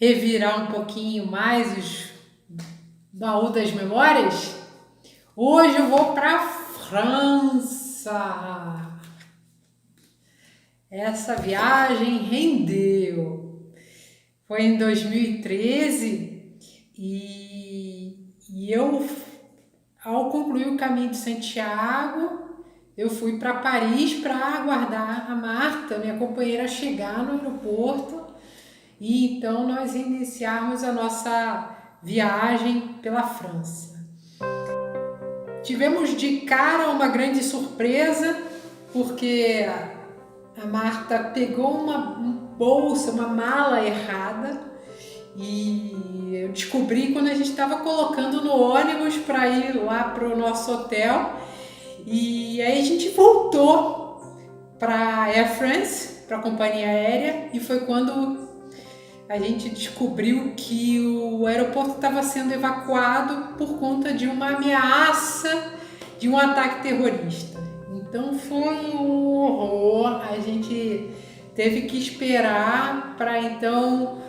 revirar um pouquinho mais os baú das memórias, hoje eu vou para a França. Essa viagem rendeu. Foi em 2013 e eu, ao concluir o caminho de Santiago, eu fui para Paris para aguardar a Marta, minha companheira, chegar no aeroporto e então nós iniciarmos a nossa viagem pela França. Tivemos de cara uma grande surpresa, porque a Marta pegou uma bolsa, uma mala errada, e eu descobri quando a gente estava colocando no ônibus para ir lá para o nosso hotel. E aí a gente voltou para Air France, para a companhia aérea, e foi quando a gente descobriu que o aeroporto estava sendo evacuado por conta de uma ameaça de um ataque terrorista. Então foi um horror, a gente teve que esperar para então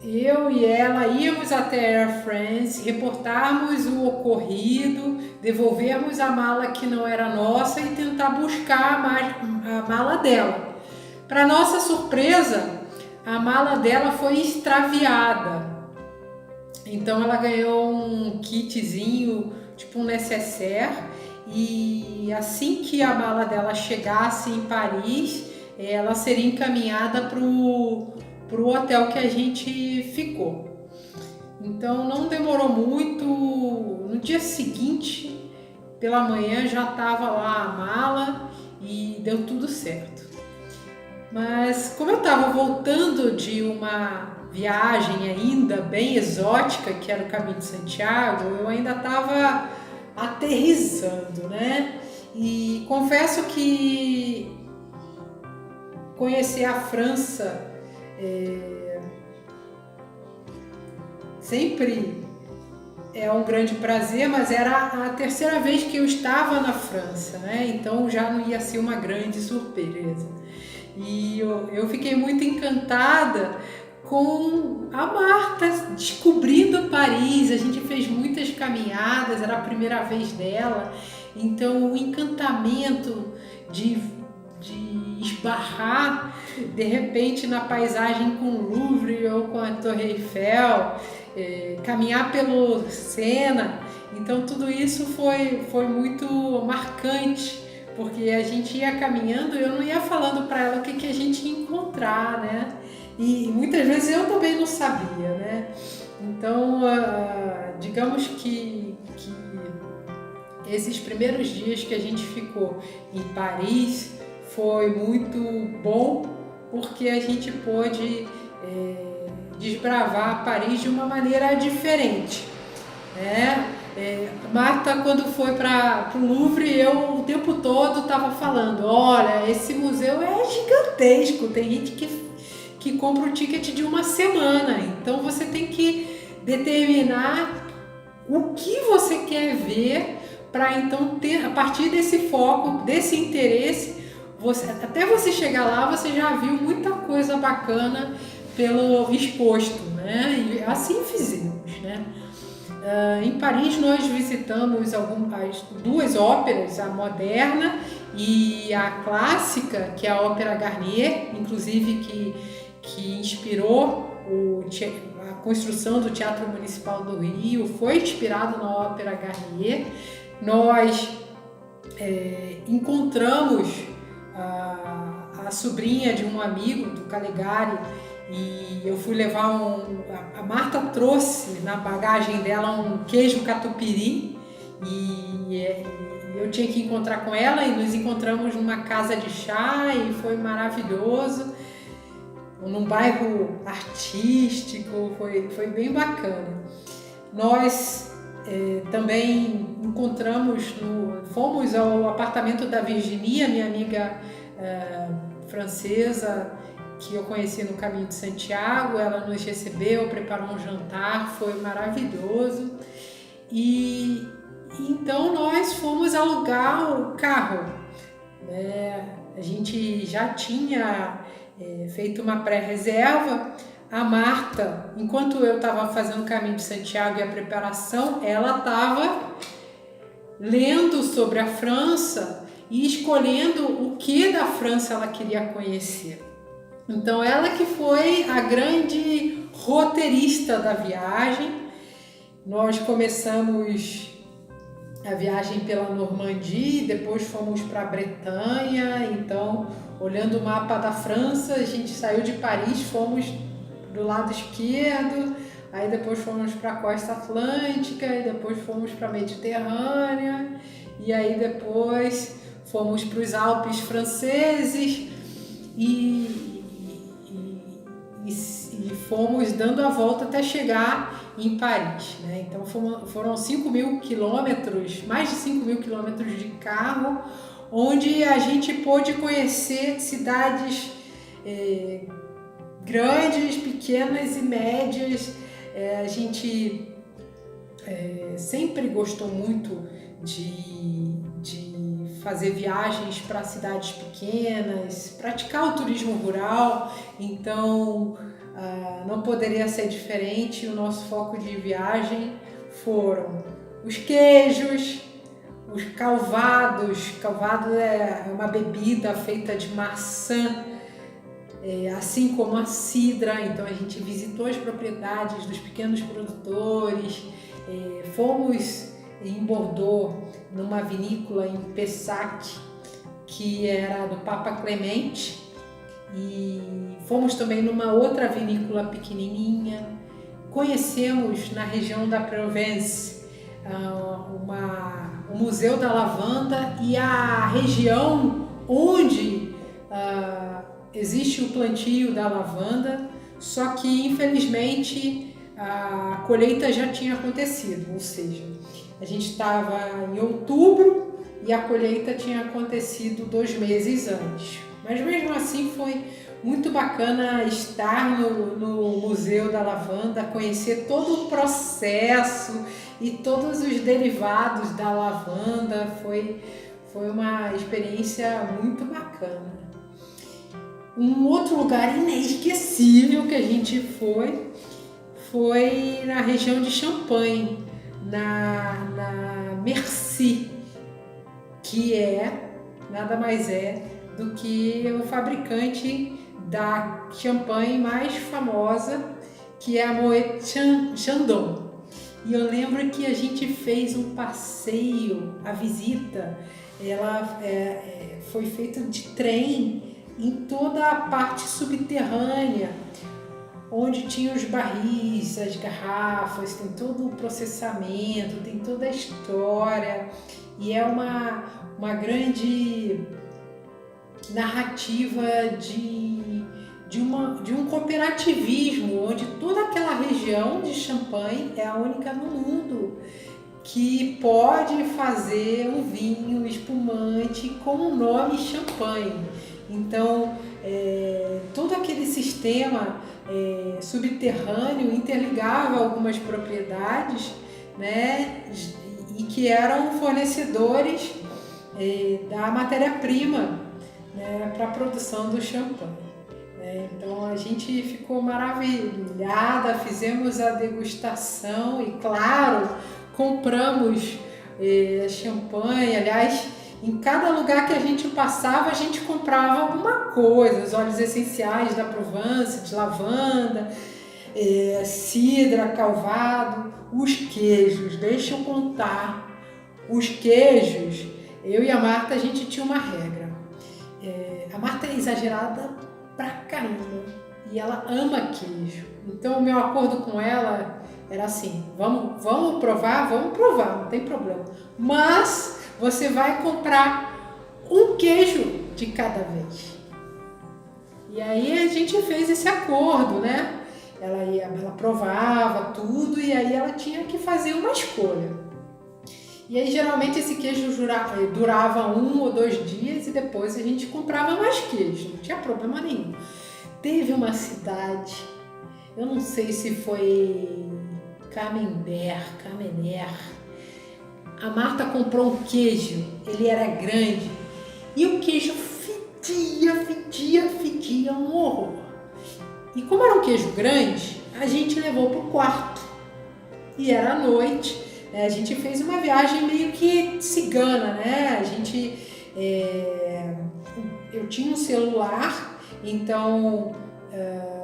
eu e ela íamos até Air France, reportarmos o ocorrido, devolvermos a mala que não era nossa e tentar buscar a mala dela. Para nossa surpresa, a mala dela foi extraviada. Então ela ganhou um kitzinho, tipo um necessaire, e assim que a mala dela chegasse em Paris, ela seria encaminhada para o hotel que a gente ficou. Então não demorou muito, no dia seguinte, pela manhã já estava lá a mala e deu tudo certo. Mas como eu estava voltando de uma viagem ainda bem exótica, que era o Caminho de Santiago, eu ainda estava aterrissando, né? E confesso que conhecer a França sempre é um grande prazer, mas era a terceira vez que eu estava na França, né? Então já não ia ser uma grande surpresa. E eu fiquei muito encantada com a Marta descobrindo Paris. A gente fez muitas caminhadas, era a primeira vez dela, então o encantamento de esbarrar de repente na paisagem com o Louvre ou com a Torre Eiffel, caminhar pelo Sena, então tudo isso foi muito marcante, porque a gente ia caminhando e eu não ia falando para ela o que a gente ia encontrar, né? E muitas vezes eu também não sabia, né? Então, digamos que esses primeiros dias que a gente ficou em Paris foi muito bom, porque a gente pôde desbravar Paris de uma maneira diferente, né? Marta, quando foi para o Louvre, eu o tempo todo estava falando, olha, esse museu é gigantesco, tem gente que compra o ticket de uma semana, então você tem que determinar o que você quer ver para então ter, a partir desse foco, desse interesse, até você chegar lá, você já viu muita coisa bacana pelo exposto, né? E assim fizemos, né? Em Paris nós visitamos as duas óperas, a moderna e a clássica, que é a Ópera Garnier, inclusive que inspirou a construção do Teatro Municipal do Rio, foi inspirado na Ópera Garnier. Nós encontramos a sobrinha de um amigo, do Calegari, e eu fui levar a Marta trouxe na bagagem dela um queijo catupiry e eu tinha que encontrar com ela, e nos encontramos numa casa de chá e foi maravilhoso, num bairro artístico, foi bem bacana. Nós também fomos ao apartamento da Virginia, minha amiga francesa, que eu conheci no Caminho de Santiago. Ela nos recebeu, preparou um jantar, foi maravilhoso. E então nós fomos alugar o carro, né? A gente já tinha feito uma pré-reserva. a Marta, enquanto eu estava fazendo o caminho de Santiago e a preparação, ela estava lendo sobre a França e escolhendo o que da França ela queria conhecer. Então ela que foi a grande roteirista da viagem. Nós começamos a viagem pela Normandia, depois fomos para a Bretanha. Então, olhando o mapa da França, a gente saiu de Paris, fomos do lado esquerdo, aí depois fomos para a costa atlântica, e depois fomos para a Mediterrânea, e aí depois fomos para os Alpes franceses e fomos dando a volta até chegar em Paris, né? Então foram 5.000 quilômetros, mais de 5.000 quilômetros de carro, onde a gente pôde conhecer cidades grandes, pequenas e médias. A gente sempre gostou muito de fazer viagens para cidades pequenas, praticar o turismo rural, então não poderia ser diferente. O nosso foco de viagem foram os queijos, os calvados. Calvado é uma bebida feita de maçã, assim como a cidra. Então a gente visitou as propriedades dos pequenos produtores, fomos em Bordeaux, numa vinícola em Pessac, que era do Papa Clemente, e fomos também numa outra vinícola pequenininha. Conhecemos na região da Provence o Museu da Lavanda e a região onde existe o plantio da lavanda, só que infelizmente a colheita já tinha acontecido, ou seja, a gente estava em outubro e a colheita tinha acontecido 2 meses antes. Mas mesmo assim foi muito bacana estar no Museu da Lavanda, conhecer todo o processo e todos os derivados da lavanda. Foi uma experiência muito bacana. Um outro lugar inesquecível que a gente foi na região de Champagne, na Merci, que nada mais do que o fabricante da champanhe mais famosa, que é a Moet Chandon. E eu lembro que a gente fez um passeio, a visita, ela foi feita de trem em toda a parte subterrânea, onde tinha os barris, as garrafas, tem todo o processamento, tem toda a história, e é uma grande narrativa de um cooperativismo, onde toda aquela região de Champagne é a única no mundo que pode fazer um vinho espumante com o nome Champagne. Então, todo aquele sistema subterrâneo interligava algumas propriedades, né, e que eram fornecedores da matéria-prima, né, para a produção do champanhe. Então a gente ficou maravilhada, fizemos a degustação e, claro, compramos champanhe. Aliás, em cada lugar que a gente passava, a gente comprava alguma coisa, os óleos essenciais da Provence, de lavanda, cidra, calvado, os queijos. Deixa eu contar, os queijos, eu e a Marta, a gente tinha uma regra. A Marta é exagerada pra caramba e ela ama queijo. Então o meu acordo com ela era assim: vamos provar, não tem problema. Mas você vai comprar um queijo de cada vez. E aí a gente fez esse acordo, né? Ela provava tudo e aí ela tinha que fazer uma escolha. E aí geralmente esse queijo durava 1 ou 2 dias e depois a gente comprava mais queijo, não tinha problema nenhum. Teve uma cidade, eu não sei se foi Camembert, a Marta comprou um queijo, ele era grande e o queijo fedia um horror. E como era um queijo grande, a gente levou para o quarto. E era à noite, né? A gente fez uma viagem meio que cigana, né? Eu tinha um celular, então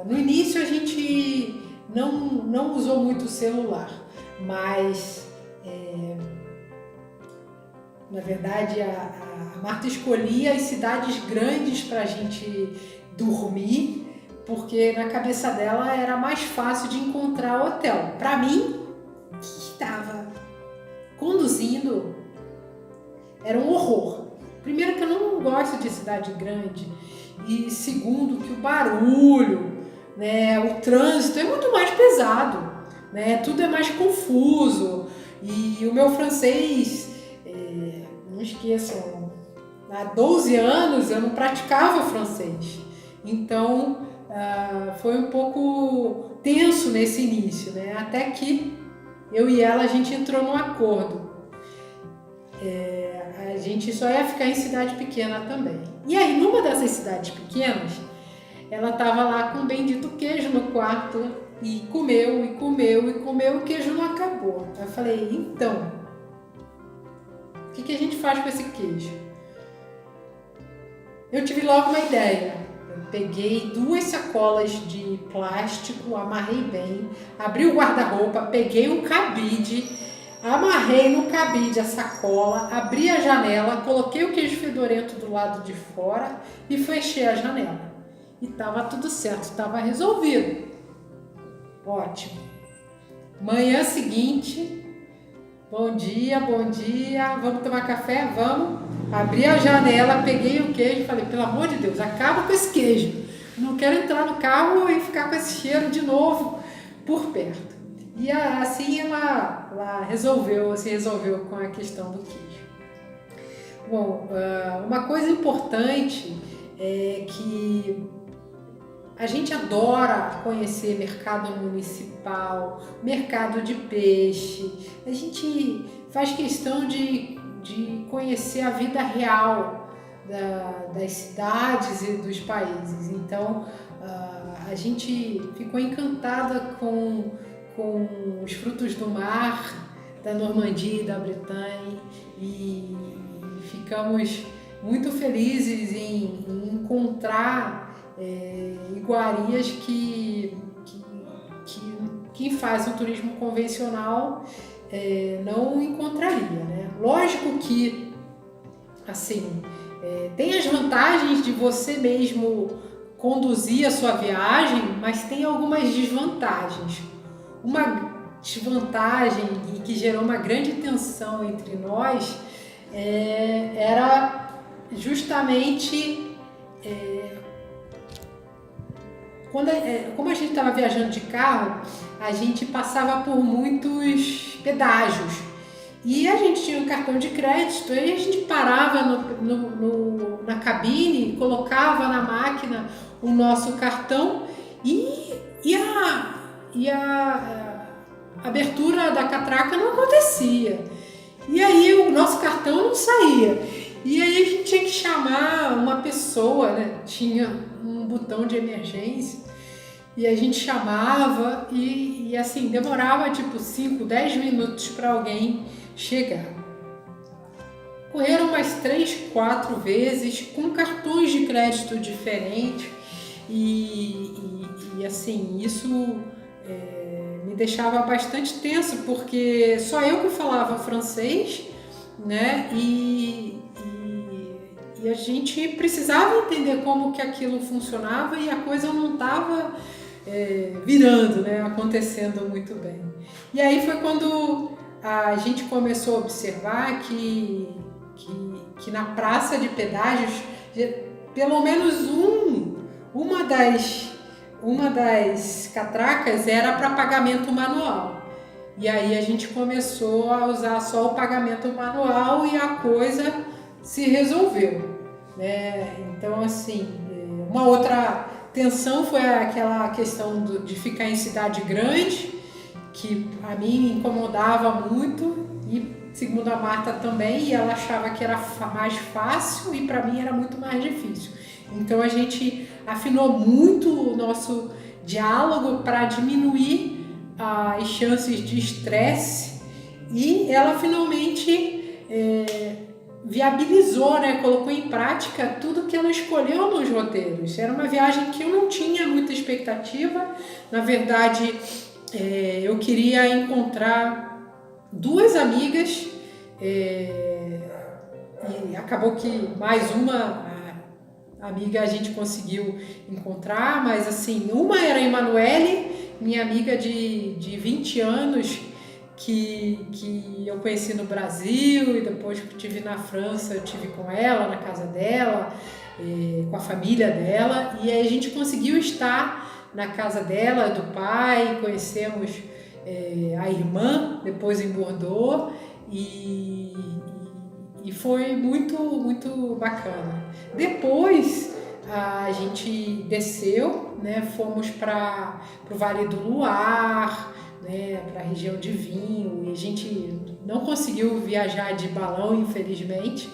no início a gente não usou muito o celular, mas na verdade a Marta escolhia as cidades grandes para a gente dormir, porque na cabeça dela era mais fácil de encontrar hotel. Para mim, que estava conduzindo, era um horror. Primeiro que eu não gosto de cidade grande, e segundo que o barulho, né, o trânsito é muito mais pesado, né, tudo é mais confuso. E o meu francês, não esqueçam, há 12 anos eu não praticava francês, então foi um pouco tenso nesse início, né? Até que eu e ela, a gente entrou num acordo. A gente só ia ficar em cidade pequena também. E aí, numa dessas cidades pequenas, ela estava lá com o bendito queijo no quarto e comeu, e comeu, e comeu, o queijo não acabou. Eu falei, então, o que a gente faz com esse queijo? Eu tive logo uma ideia. Eu peguei 2 sacolas de plástico, amarrei bem, abri o guarda-roupa, peguei um cabide, amarrei no cabide a sacola, abri a janela, coloquei o queijo fedorento do lado de fora e fechei a janela. E estava tudo certo, estava resolvido. Ótimo. Manhã seguinte, bom dia, vamos tomar café? Vamos. Abri a janela, peguei o queijo e falei, pelo amor de Deus, acaba com esse queijo. Não quero entrar no carro e ficar com esse cheiro de novo por perto. E assim ela se resolveu com a questão do queijo. Bom, uma coisa importante é que a gente adora conhecer mercado municipal, mercado de peixe. A gente faz questão de conhecer a vida real das cidades e dos países. Então, a gente ficou encantada com os frutos do mar da Normandia e da Bretanha e ficamos muito felizes em encontrar iguarias que quem faz o turismo convencional não encontraria, né? Lógico que assim tem as vantagens de você mesmo conduzir a sua viagem, mas tem algumas desvantagens. Uma desvantagem e que gerou uma grande tensão entre nós era justamente como a gente estava viajando de carro, a gente passava por muitos pedágios e a gente tinha um cartão de crédito e a gente parava na cabine, colocava na máquina o nosso cartão e a abertura da catraca não acontecia. E aí o nosso cartão não saía. E aí a gente tinha que chamar uma pessoa, né? Tinha um botão de emergência e a gente chamava e assim, demorava tipo 5, 10 minutos para alguém chegar. Correram umas 3, 4 vezes com cartões de crédito diferentes e assim, isso me deixava bastante tenso, porque só eu que falava francês, né? E a gente precisava entender como que aquilo funcionava e a coisa não estava virando, né? Acontecendo muito bem. E aí foi quando a gente começou a observar que na praça de pedágios, pelo menos uma das catracas era para pagamento manual. E aí a gente começou a usar só o pagamento manual e a coisa se resolveu, né? Então, assim, uma outra tensão foi aquela questão de ficar em cidade grande, que a mim me incomodava muito e segundo a Marta também, e ela achava que era mais fácil e para mim era muito mais difícil. Então a gente afinou muito o nosso diálogo para diminuir as chances de estresse, e ela finalmente viabilizou, né, colocou em prática tudo que ela escolheu nos roteiros. Era uma viagem que eu não tinha muita expectativa. Na verdade, eu queria encontrar duas amigas, e acabou que mais uma amiga a gente conseguiu encontrar, mas assim, uma era a Emanuele, minha amiga de 20 anos, que eu conheci no Brasil, e depois que eu estive na França, eu estive com ela, na casa dela, com a família dela, e aí a gente conseguiu estar na casa dela, do pai, conhecemos a irmã, depois em Bordeaux, e foi muito, muito bacana. Depois a gente desceu, né, fomos para o Vale do Luar, né, para a região de vinho, e a gente não conseguiu viajar de balão, infelizmente.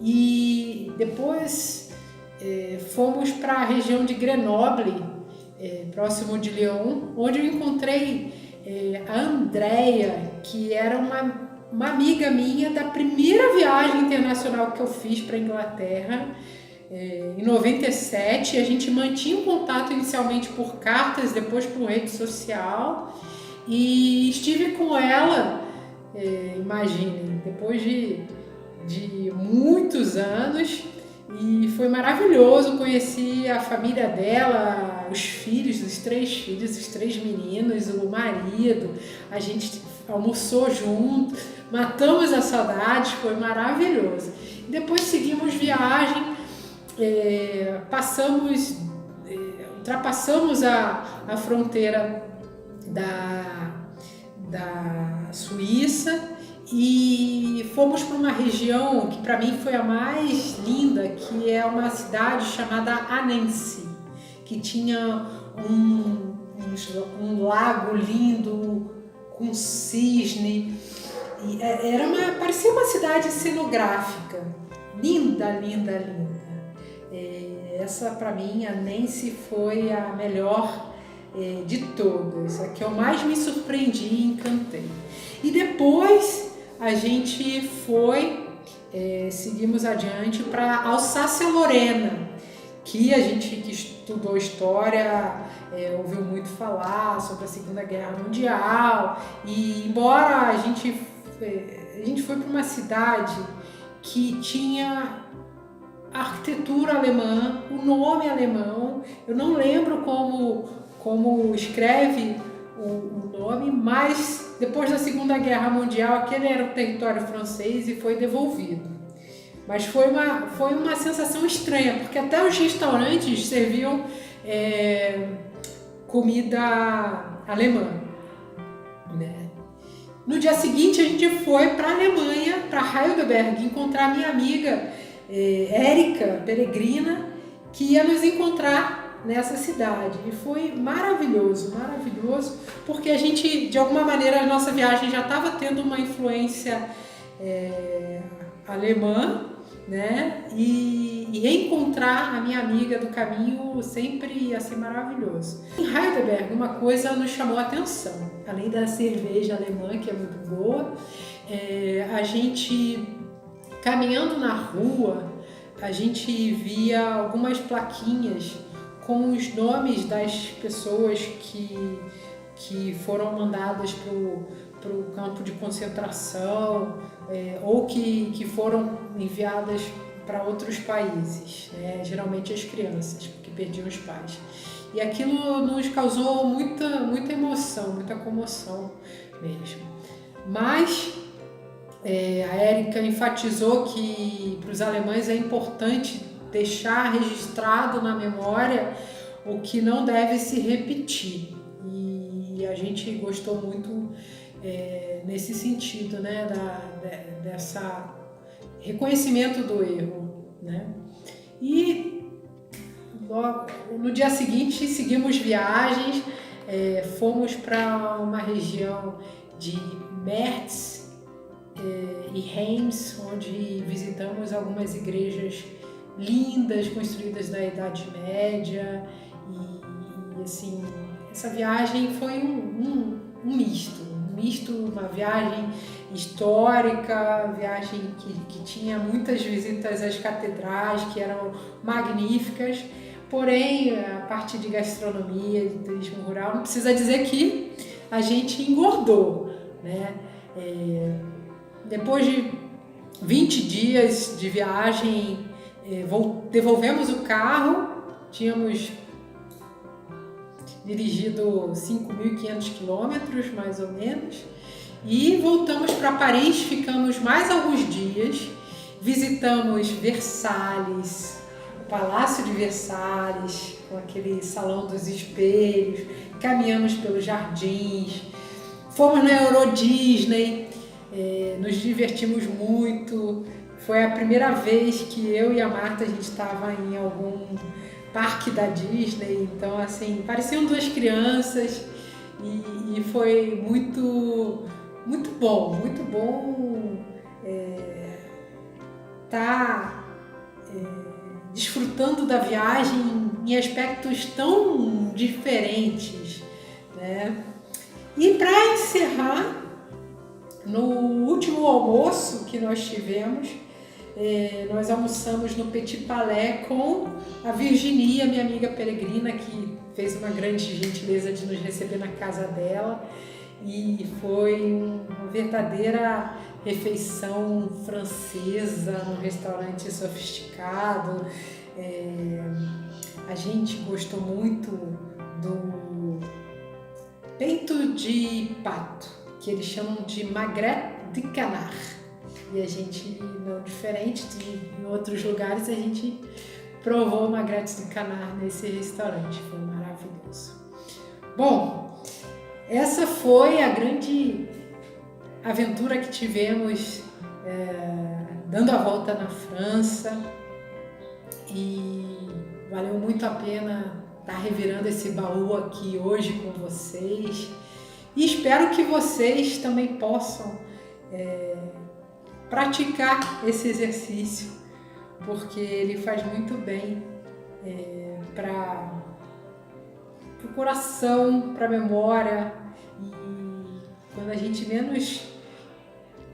E depois fomos para a região de Grenoble, próximo de Lyon, onde eu encontrei a Andrea, que era uma amiga minha da primeira viagem internacional que eu fiz para a Inglaterra, em 97. A gente mantinha um contato inicialmente por cartas, depois por rede social, e estive com ela, imaginem, depois de muitos anos, e foi maravilhoso. Conheci a família dela, os filhos, os três meninos, o marido. A gente almoçou junto, matamos a saudade, foi maravilhoso. Depois seguimos viagem, ultrapassamos a fronteira da Suíça e fomos para uma região que para mim foi a mais linda, que é uma cidade chamada Annecy, que tinha um lago lindo com cisne, e parecia uma cidade cenográfica, linda, linda, linda. Essa para mim, Annecy, foi a melhor de todas, a que eu mais me surpreendi e encantei. E depois a gente seguimos adiante para Alsácia-Lorena, que a gente que estudou história ouviu muito falar sobre a Segunda Guerra Mundial, e embora a gente foi para uma cidade que tinha arquitetura alemã, o nome alemão, eu não lembro como escreve o nome, mas depois da Segunda Guerra Mundial aquele era o território francês e foi devolvido. Mas foi uma sensação estranha, porque até os restaurantes serviam comida alemã, né? No dia seguinte a gente foi para a Alemanha, para Heidelberg, encontrar minha amiga Érica Peregrina, que ia nos encontrar nessa cidade. E foi maravilhoso, maravilhoso, porque a gente, de alguma maneira, a nossa viagem já estava tendo uma influência alemã, né? E reencontrar a minha amiga do caminho sempre ia ser maravilhoso. Em Heidelberg, uma coisa nos chamou a atenção, além da cerveja alemã, que é muito boa, a gente, caminhando na rua, a gente via algumas plaquinhas com os nomes das pessoas que foram mandadas para o campo de concentração, ou que foram enviadas para outros países, né? Geralmente as crianças, que perdiam os pais. E aquilo nos causou muita, muita emoção, muita comoção mesmo. Mas a Érica enfatizou que para os alemães é importante deixar registrado na memória o que não deve se repetir. E a gente gostou muito nesse sentido, né, dessa reconhecimento do erro, né? E logo, no dia seguinte seguimos viagens, fomos para uma região de Mertz e Reims, onde visitamos algumas igrejas lindas construídas na Idade Média, e E assim, essa viagem foi um misto, uma viagem histórica, viagem que tinha muitas visitas às catedrais, que eram magníficas, porém a parte de gastronomia, de turismo rural, não precisa dizer que a gente engordou, né? Depois de 20 dias de viagem, devolvemos o carro, tínhamos dirigido 5.500 quilômetros, mais ou menos, e voltamos para Paris, ficamos mais alguns dias, visitamos Versalhes, o Palácio de Versalhes, com aquele salão dos espelhos, caminhamos pelos jardins, fomos na Euro Disney, nos divertimos muito. Foi a primeira vez que eu e a Marta a gente estava em algum parque da Disney, então assim, pareciam duas crianças e foi muito bom tá desfrutando da viagem em aspectos tão diferentes, né? E para encerrar, no último almoço que nós tivemos, nós almoçamos no Petit Palais com a Virginia, minha amiga peregrina, que fez uma grande gentileza de nos receber na casa dela, e foi uma verdadeira refeição francesa, num restaurante sofisticado. A gente gostou muito do peito de pato, que eles chamam de magret de canard. E a gente, não diferente de em outros lugares, a gente provou magret de canard nesse restaurante. Foi maravilhoso. Bom, essa foi a grande aventura que tivemos dando a volta na França, e valeu muito a pena estar revirando esse baú aqui hoje com vocês. E espero que vocês também possam praticar esse exercício, porque ele faz muito bem para o coração, para a memória, e quando a gente menos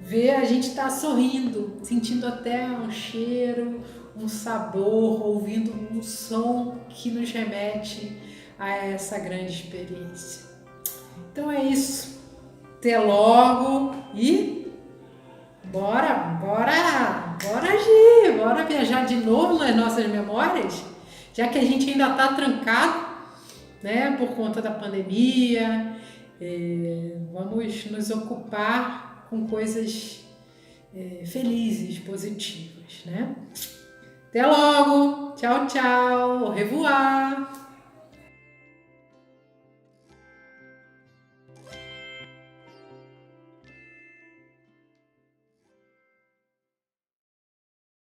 vê, a gente está sorrindo, sentindo até um cheiro, um sabor, ouvindo um som que nos remete a essa grande experiência. Então é isso. Até logo e bora agir, bora viajar de novo nas nossas memórias, já que a gente ainda está trancado, né, por conta da pandemia. Vamos nos ocupar com coisas felizes, positivas, né? Até logo, tchau, tchau, au revoir.